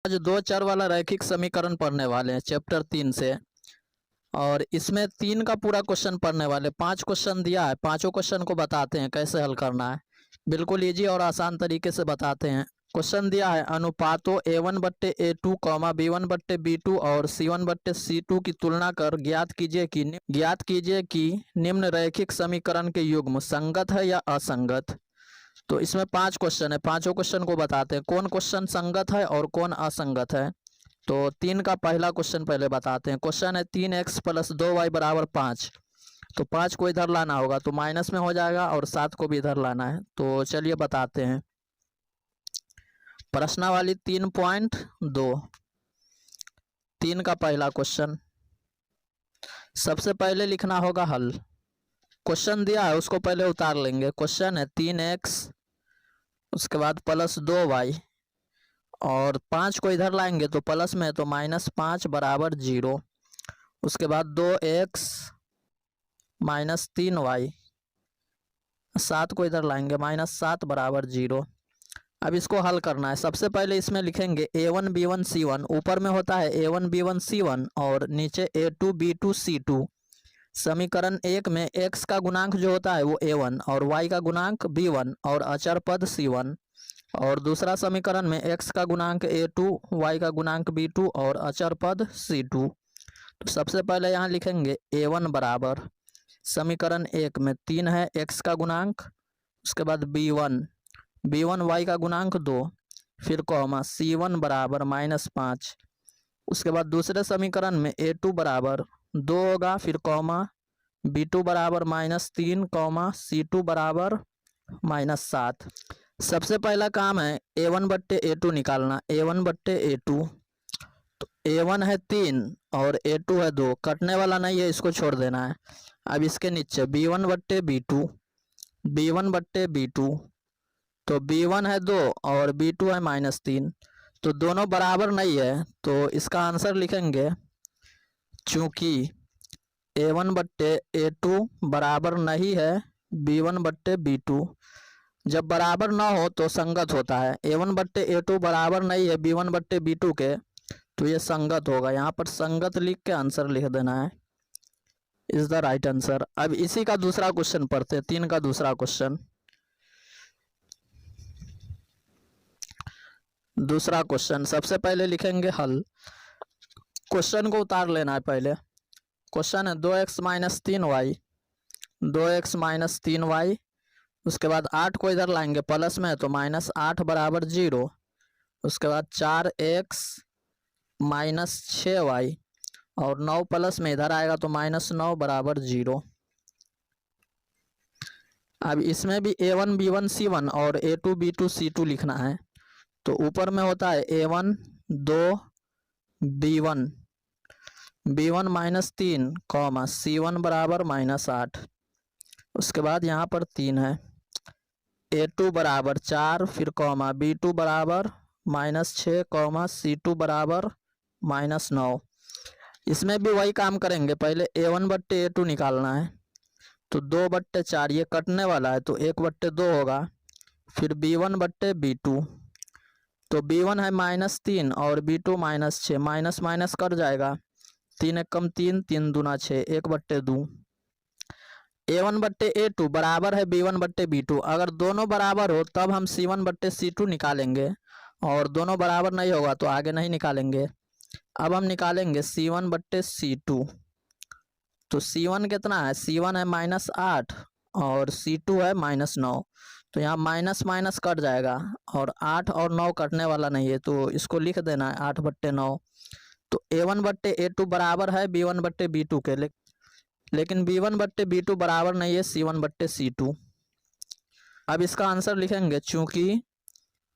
आज दो चर वाला रैखिक समीकरण पढ़ने वाले हैं चैप्टर 3 से। और इसमें 3 का पूरा क्वेश्चन पढ़ने वाले। 5 क्वेश्चन दिया है, पांचों क्वेश्चन को बताते हैं कैसे हल करना है। बिल्कुल इजी और आसान तरीके से बताते हैं। क्वेश्चन दिया है अनुपातों a1/a2, b1/b2 और c1/c2 की तुलना कर ज्ञात कीजिए कि निम्न रैखिक समीकरण के युग्म संगत है या असंगत। तो इसमें 5 क्वेश्चन है, पांचों क्वेश्चन को बताते हैं कौन क्वेश्चन संगत है और कौन असंगत है। तो 3 का पहला क्वेश्चन पहले बताते हैं। क्वेश्चन है 3x + 2y = 5। तो 5 को इधर लाना होगा तो माइनस में हो जाएगा और 7 को भी इधर लाना है। तो चलिए बताते हैं। प्रश्नावली 3.2, 3 का पहला क्वेश्चन। सबसे पहले लिखना होगा हल। क्वेश्चन दिया है उसको पहले उतार लेंगे। क्वेश्चन है 3x उसके बाद +2y और 5 को इधर लाएंगे तो प्लस में, तो -5 = 0। उसके बाद 2x - 3y, 7 को इधर लाएंगे -7 = 0। अब इसको हल करना है। सबसे पहले इसमें लिखेंगे a1 b1 c1। ऊपर में होता है a1 b1 c1 और नीचे a2 b2 c2। समीकरण 1 में x का गुणांक जो होता है वो a1 और y का गुणांक b1 और अचर पद c1। और दूसरा समीकरण में x का गुणांक a2, y का गुणांक b2 और अचर पद c2। तो सबसे पहले यहाँ लिखेंगे a1 बराबर, समीकरण 1 में 3 है x का गुणांक, उसके बाद b1 y का गुणांक 2, फिर कॉमा c1 बराबर -5। उसके बाद दूसरे समीकरण में a2 बराबर 2 होगा, फिर कॉमा b2 बराबर -3, कॉमा c2 बराबर -7। सबसे पहला काम है a1/a2 निकालना। a1/a2, तो a1 है 3 और a2 है 2, कटने वाला नहीं है, इसको छोड़ देना है। अब इसके नीचे b1/b2, तो b1 है 2 और b2 है -3, तो दोनों बराबर नहीं है। तो इसका आंसर लिखेंगे चूंकि a1/a2 बराबर नहीं है b1/b2। जब बराबर ना हो तो संगत होता है। a1/a2 बराबर नहीं है b1/b2 के, तो ये संगत होगा। यहाँ पर संगत लिख के आंसर लिख देना है, इज द राइट आंसर। अब इसी का दूसरा क्वेश्चन पढ़ते हैं। 3 का दूसरा क्वेश्चन। दूसरा क्वेश्चन सबसे पहले लिखेंगे हल। क्वेश्चन को उतार लेना है पहले। क्वेश्चन है 2x - 3y, 2x - 3y। उसके बाद 8 को इधर लाएंगे प्लस में, तो -8 = 0। उसके बाद 4x - 6y और 9 प्लस में इधर आएगा तो -9 = 0। अब इसमें भी a1 b1 c1 और a2 b2 c2 लिखना है। तो ऊपर में होता है a1 2 b1 -3, c1 बराबर -8। उसके बाद यहाँ पर 3 है, a2 बराबर 4, फिर कॉमा b2 बराबर -6, c2 बराबर -9। इसमें भी वही काम करेंगे। पहले a1/a2 निकालना है, तो 2/4 ये कटने वाला है तो 1/2 होगा। फिर b1/b2, तो b1 है -3 और b2 -6, माइनस माइनस कर जाएगा। 3 × 3, 3 दूना 6, 1/2। a1/a2 बराबर है b1/b2। अगर दोनों बराबर हो तब हम c1/c2 निकालेंगे, और दोनों बराबर नहीं होगा तो आगे नहीं निकालेंगे। अब हम निकालेंगे c1/c2। तो c1 कितना है, c1 है -8 और c2 है -9। तो यहाँ माइनस माइनस कट जाएगा और 8 और 9 कटने वाला नहीं है, तो इसको लिख देना है 8/9। तो a1/a2 बराबर है b1/b2 के, लेकिन b1/b2 बराबर नहीं है c1/c2। अब इसका आंसर लिखेंगे चूंकि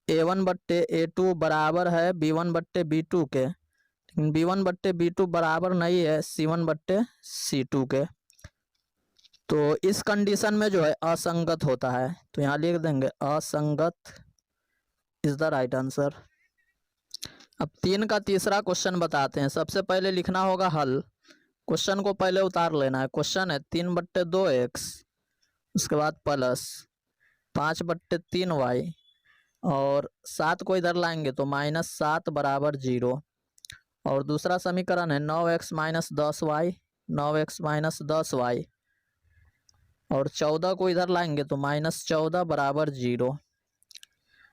a1/a2 बराबर है b1/b2 के, लेकिन b1/b2 बराबर नहीं है c1/c2 के, तो इस कंडीशन में जो है असंगत होता है। तो यहाँ लिख देंगे असंगत इज द राइट आंसर। अब 3 का तीसरा क्वेश्चन बताते हैं। सबसे पहले लिखना होगा हल। क्वेश्चन को पहले उतार लेना है। क्वेश्चन है 3/2x, उसके बाद प्लस 5/3y और 7 को इधर लाएंगे तो -7 बराबर 0। और दूसरा समीकरण है 9x minus 10y, 9x minus 10y। और 14 को इधर लाएंगे तो -14 बराबर 0।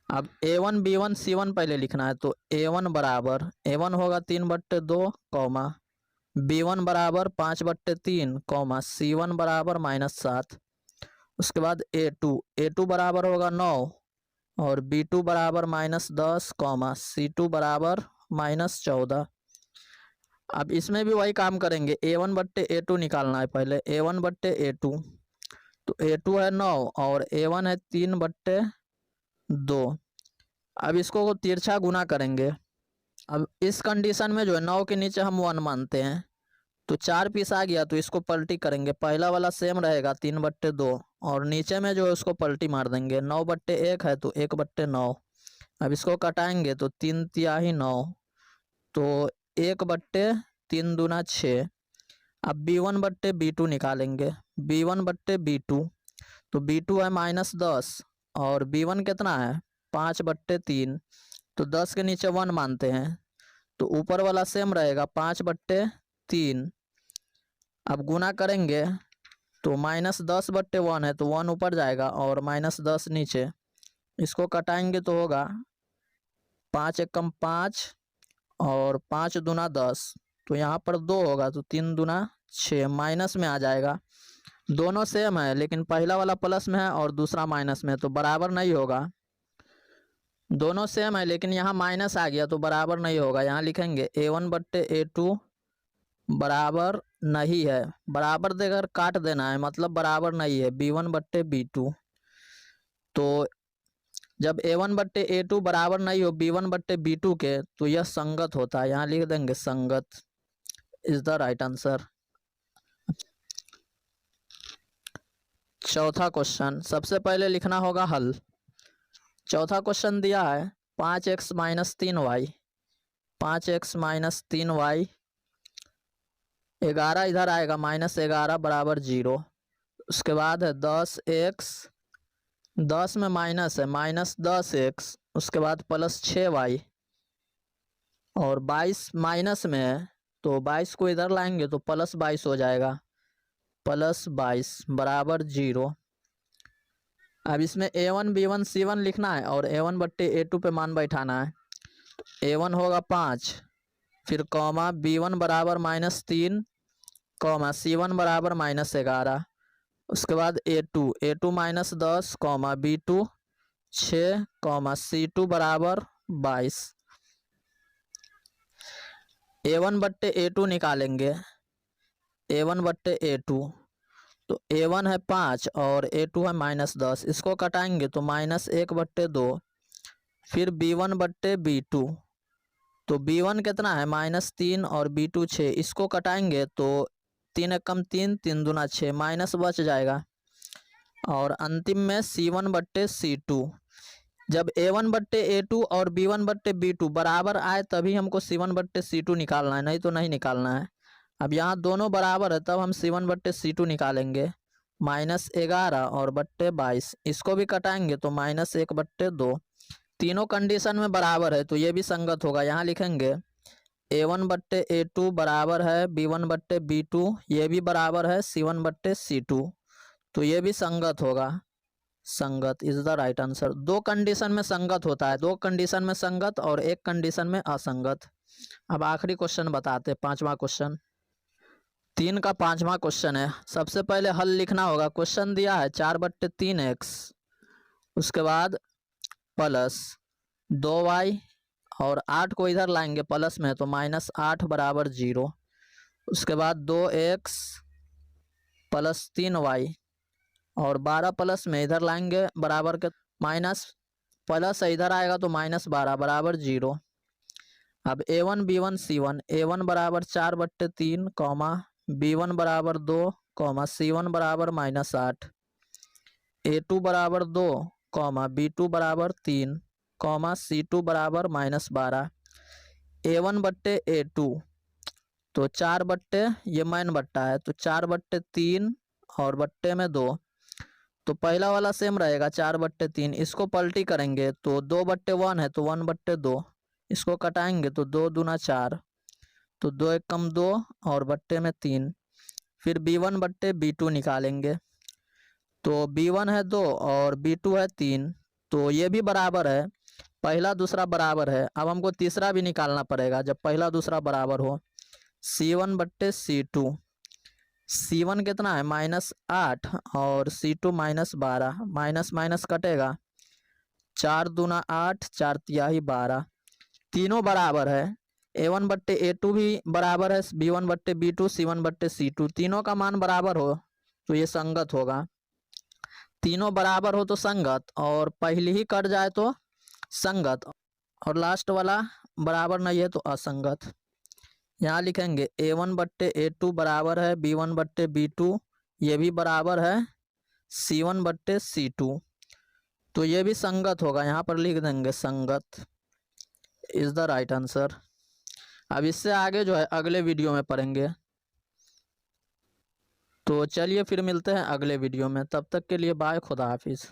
अब a1 b1 c1 पहले लिखना है, तो a1 बराबर a1 होगा 3/2 कॉमा b1 बराबर 5/3 कॉमा c1 बराबर -7। उसके बाद a2 बराबर होगा 9 और b2 बराबर -10 कॉमा c2 बराबर -14। अब इसमें भी वही काम करेंगे, a1/a2 निकालना है पहले, a1/a2। तो a2 है 9 और a1 है 3/2। अब इसको तिरछा गुना करेंगे। अब इस कंडीशन में जो है 9 के नीचे हम 1 मानते हैं, तो 4 पीस आ गया तो इसको पलटी करेंगे। पहला वाला सेम रहेगा 3/2 और नीचे में जो है उसको पलटी मार देंगे। 9/1 है तो 1/9। अब इसको कटाएंगे तो 3 तिहाई 9, तो 1/3 दूना 6। अब b1/b2 निकालेंगे, b1/b2। तो b2 है -10 और b1 कितना है 5/3। तो 10 के नीचे 1 मानते हैं, तो ऊपर वाला सेम रहेगा 5/3। अब गुना करेंगे तो -10/1 है तो 1 ऊपर जाएगा और -10 नीचे। इसको कटाएंगे तो होगा 5 एकम 5 और 5 दूना 10। तो यहाँ पर 2 होगा तो 3 दूना 6, माइनस में आ जाएगा। दोनों सेम है लेकिन पहला वाला प्लस में है और दूसरा माइनस में, तो बराबर नहीं होगा। दोनों सेम है लेकिन यहाँ माइनस आ गया तो बराबर नहीं होगा। यहाँ लिखेंगे a1/a2 बराबर नहीं है, बराबर देकर काट देना है, मतलब बराबर नहीं है b1/b2। तो जब a1/a2 बराबर नहीं हो b1/b2 के तो यह संगत होता है। यहाँ लिख देंगे संगत इज द राइट आंसर। चौथा क्वेश्चन, सबसे पहले लिखना होगा हल। चौथा क्वेश्चन दिया है 5x minus 3y, 5x minus 3y, 11 इधर आएगा -11 बराबर 0। उसके बाद है 10x, 10 में माइनस है -10x, उसके बाद +6y और 22 माइनस में है तो 22 को इधर लाएंगे तो +22 हो जाएगा, +22 बराबर 0। अब इसमें a1 b1 c1 लिखना है और a1/a2 पे मान बैठाना है। a1 होगा 5, फिर कॉमा b1 बराबर -3 कॉमा c1 बराबर -11। उसके बाद a2 -10 comma b2 6 comma c2 बराबर 22। a1/a2 निकालेंगे, a1/a2। तो a1 है 5 और a2 है -10। इसको कटाएंगे तो -1/2। फिर b1/b2। तो b1 कितना है -3 और b2 6। इसको कटाएंगे तो 3 एकम 3, 3 दूना 6, माइनस बच जाएगा। और अंतिम में c1/c2। जब a1/a2 और b1/b2 बराबर आए तभी हमको c1/c2 निकालना है, नहीं तो नहीं निकालना है। अब यहाँ दोनों बराबर है तब हम c1/c2 निकालेंगे, -11 और /22। इसको भी कटाएंगे तो -1/2। तीनों कंडीशन में बराबर है तो ये भी संगत होगा। यहाँ लिखेंगे a1/a2 बराबर है b1/b2, ये भी बराबर है c1/c2, तो ये भी संगत होगा। संगत is the right answer. 2 condition में संगत होता है, 2 कंडीशन में संगत और 1 कंडीशन में असंगत। अब आखिरी क्वेश्चन बताते, 5वां क्वेश्चन, 3 का 5वां क्वेश्चन है। सबसे पहले हल लिखना होगा। क्वेश्चन दिया है 4/3x, उसके बाद प्लस 2y और 8 को इधर लाएंगे प्लस में तो -8 बराबर 0। उसके बाद 2x प्लस 3y और 12 प्लस में इधर लाएंगे बराबर के, माइनस प्लस इधर आएगा तो -12 बराबर 0। अब a1 b1 c1, a1 बराबर 4/3 कॉमा b1 बराबर 2 कॉमा c1 बराबर -8, a2 बराबर 2 कॉमा b2 बराबर 3 कॉमा c2 बराबर -12। a1/a2 तो 4 ये मैन बट्टा है तो 4/3 और बट्टे में 2, तो पहला वाला सेम रहेगा 4/3। इसको पलटी करेंगे तो 2/1 है तो 1/2। इसको कटाएंगे तो 2 दूना 4, तो 2 एक कम 2 और बट्टे में 3। फिर b1/b2 निकालेंगे तो b1 है 2 और b2 है 3, तो ये भी बराबर है। पहला दूसरा बराबर है। अब हमको तीसरा भी निकालना पड़ेगा जब पहला दूसरा बराबर हो। c1/c2, c1 कितना है -8 और c2 -12, माइनस माइनस कटेगा, 4 दूना 8, 4 तिहाई 12, तीनों बराबर है। a1/a2 भी बराबर है b1/b2, c1/c2, तीनों का मान बराबर हो तो ये संगत होगा। तीनों बराबर हो तो संगत, और पहली ही कट जाए तो संगत, और लास्ट वाला बराबर नहीं है तो असंगत। यहाँ लिखेंगे a1/a2 बराबर है b1/b2, ये भी बराबर है c1/c2, तो ये भी संगत होगा। यहाँ पर लिख देंगे संगत इज द राइट आंसर। अब इससे आगे जो है अगले वीडियो में पढ़ेंगे। तो चलिए फिर मिलते हैं अगले वीडियो में, तब तक के लिए बाय, खुदा हाफिज़।